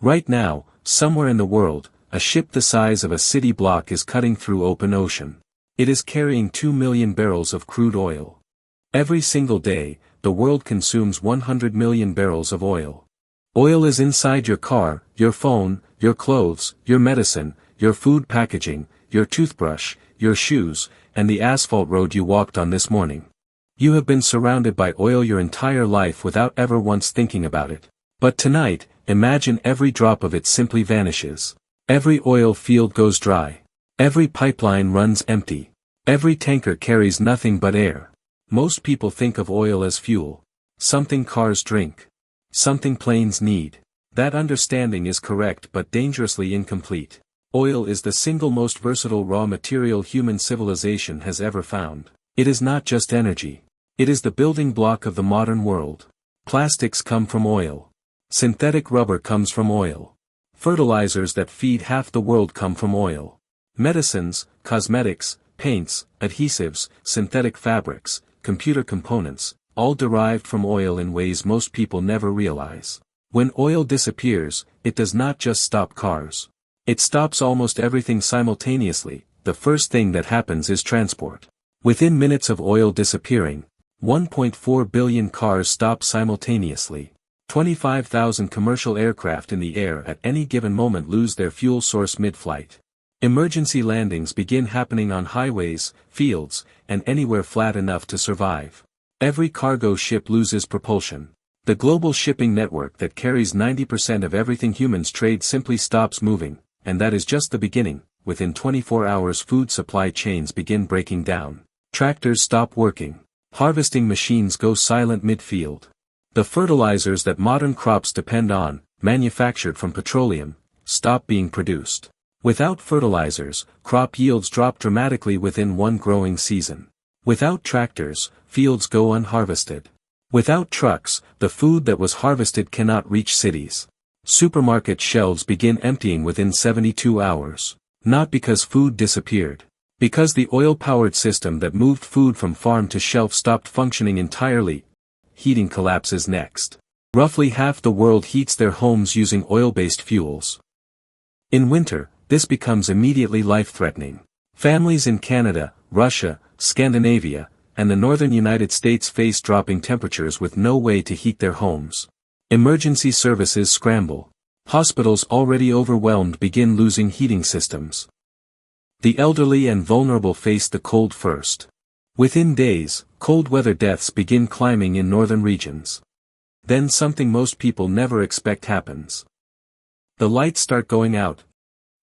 Right now, somewhere in the world, a ship the size of a city block is cutting through open ocean. It is carrying 2 million barrels of crude oil. Every single day, the world consumes 100 million barrels of oil. Oil is inside your car, your phone, your clothes, your medicine, your food packaging, your toothbrush, your shoes, and the asphalt road you walked on this morning. You have been surrounded by oil your entire life without ever once thinking about it. But tonight, imagine every drop of it simply vanishes. Every oil field goes dry. Every pipeline runs empty. Every tanker carries nothing but air. Most people think of oil as fuel. Something cars drink. Something planes need. That understanding is correct but dangerously incomplete. Oil is the single most versatile raw material human civilization has ever found. It is not just energy. It is the building block of the modern world. Plastics come from oil. Synthetic rubber comes from oil. Fertilizers that feed half the world come from oil. Medicines, cosmetics, paints, adhesives, synthetic fabrics, computer components, all derived from oil in ways most people never realize. When oil disappears, it does not just stop cars. It stops almost everything simultaneously. The first thing that happens is transport. Within minutes of oil disappearing, 1.4 billion cars stop simultaneously. 25,000 commercial aircraft in the air at any given moment lose their fuel source mid-flight. Emergency landings begin happening on highways, fields, and anywhere flat enough to survive. Every cargo ship loses propulsion. The global shipping network that carries 90% of everything humans trade simply stops moving, and that is just the beginning. Within 24 hours food supply chains begin breaking down. Tractors stop working. Harvesting machines go silent mid-field. The fertilizers that modern crops depend on, manufactured from petroleum, stop being produced. Without fertilizers, crop yields drop dramatically within one growing season. Without tractors, fields go unharvested. Without trucks, the food that was harvested cannot reach cities. Supermarket shelves begin emptying within 72 hours. Not because food disappeared. Because the oil-powered system that moved food from farm to shelf stopped functioning entirely. Heating collapses next. Roughly half the world heats their homes using oil-based fuels. In winter, this becomes immediately life-threatening. Families in Canada, Russia, Scandinavia, and the northern United States face dropping temperatures with no way to heat their homes. Emergency services scramble. Hospitals already overwhelmed begin losing heating systems. The elderly and vulnerable face the cold first. Within days, cold weather deaths begin climbing in northern regions. Then something most people never expect happens. The lights start going out.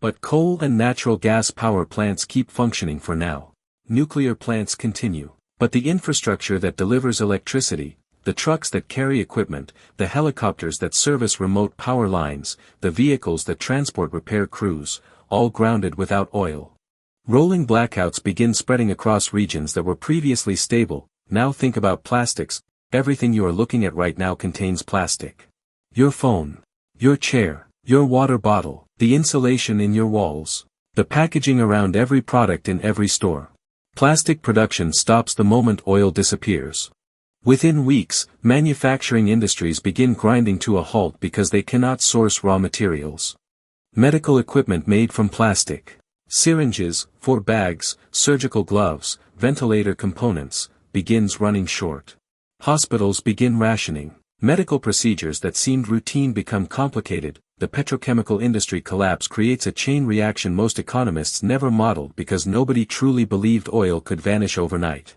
But coal and natural gas power plants keep functioning for now. Nuclear plants continue. But the infrastructure that delivers electricity, the trucks that carry equipment, the helicopters that service remote power lines, the vehicles that transport repair crews, all grounded without oil. Rolling blackouts begin spreading across regions that were previously stable. Now think about plastics. Everything you are looking at right now contains plastic. Your phone, your chair, your water bottle, the insulation in your walls, the packaging around every product in every store. Plastic production stops the moment oil disappears. Within weeks, manufacturing industries begin grinding to a halt because they cannot source raw materials. Medical equipment made from plastic. Syringes, for bags, surgical gloves, ventilator components, begins running short. Hospitals begin rationing. Medical procedures that seemed routine become complicated. The petrochemical industry collapse creates a chain reaction most economists never modeled because nobody truly believed oil could vanish overnight.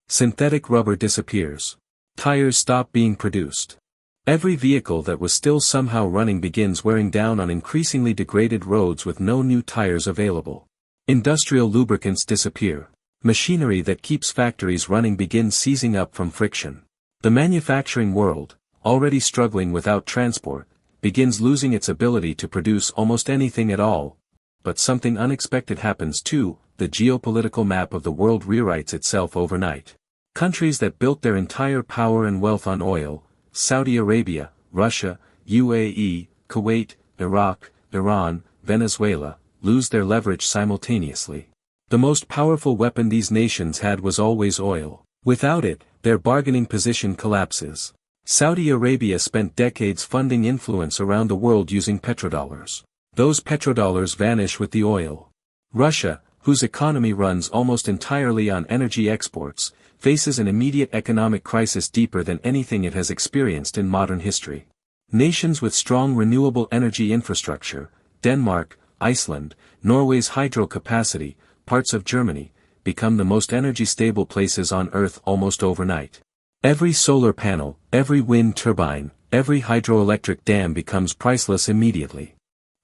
Synthetic rubber disappears. Tires stop being produced. Every vehicle that was still somehow running begins wearing down on increasingly degraded roads with no new tires available. Industrial lubricants disappear. Machinery that keeps factories running begins seizing up from friction. The manufacturing world, already struggling without transport, begins losing its ability to produce almost anything at all. But something unexpected happens too. The geopolitical map of the world rewrites itself overnight. Countries that built their entire power and wealth on oil, Saudi Arabia, Russia, UAE, Kuwait, Iraq, Iran, Venezuela, lose their leverage simultaneously. The most powerful weapon these nations had was always oil. Without it, their bargaining position collapses. Saudi Arabia spent decades funding influence around the world using petrodollars. Those petrodollars vanish with the oil. Russia, whose economy runs almost entirely on energy exports, faces an immediate economic crisis deeper than anything it has experienced in modern history. Nations with strong renewable energy infrastructure, Denmark, Iceland, Norway's hydro capacity, parts of Germany, become the most energy-stable places on Earth almost overnight. Every solar panel, every wind turbine, every hydroelectric dam becomes priceless immediately.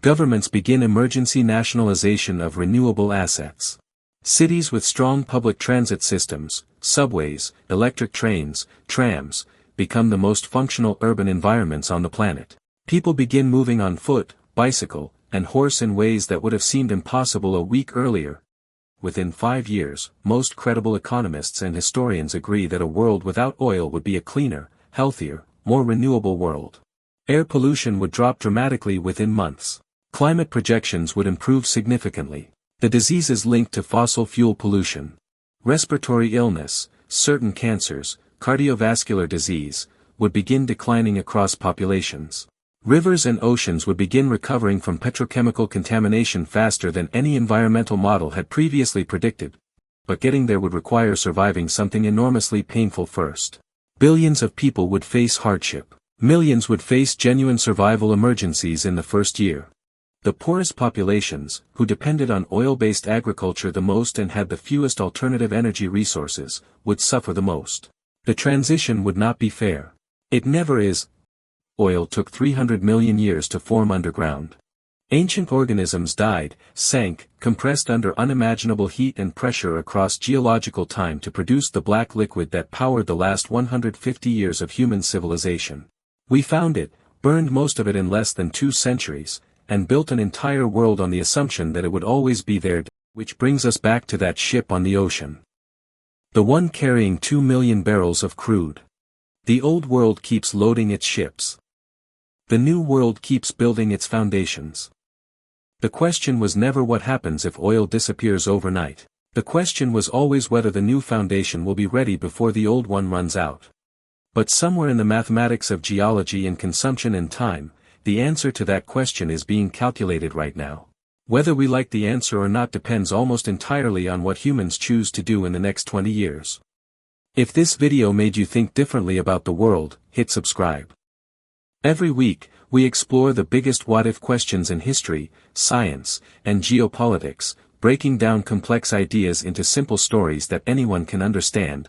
Governments begin emergency nationalization of renewable assets. Cities with strong public transit systems, subways, electric trains, trams, become the most functional urban environments on the planet. People begin moving on foot, bicycle, and horse in ways that would have seemed impossible a week earlier. Within 5 years, most credible economists and historians agree that a world without oil would be a cleaner, healthier, more renewable world. Air pollution would drop dramatically within months. Climate projections would improve significantly. The diseases linked to fossil fuel pollution, respiratory illness, certain cancers, cardiovascular disease, would begin declining across populations. Rivers and oceans would begin recovering from petrochemical contamination faster than any environmental model had previously predicted. But getting there would require surviving something enormously painful first. Billions of people would face hardship. Millions would face genuine survival emergencies in the first year. The poorest populations, who depended on oil-based agriculture the most and had the fewest alternative energy resources, would suffer the most. The transition would not be fair. It never is. Oil took 300 million years to form underground. Ancient organisms died, sank, compressed under unimaginable heat and pressure across geological time to produce the black liquid that powered the last 150 years of human civilization. We found it, burned most of it in less than 2 centuries, and built an entire world on the assumption that it would always be there, which brings us back to that ship on the ocean. The one carrying 2 million barrels of crude. The old world keeps loading its ships. The new world keeps building its foundations. The question was never what happens if oil disappears overnight. The question was always whether the new foundation will be ready before the old one runs out. But somewhere in the mathematics of geology and consumption and time, the answer to that question is being calculated right now. Whether we like the answer or not depends almost entirely on what humans choose to do in the next 20 years. If this video made you think differently about the world, hit subscribe. Every week, we explore the biggest what-if questions in history, science, and geopolitics, breaking down complex ideas into simple stories that anyone can understand,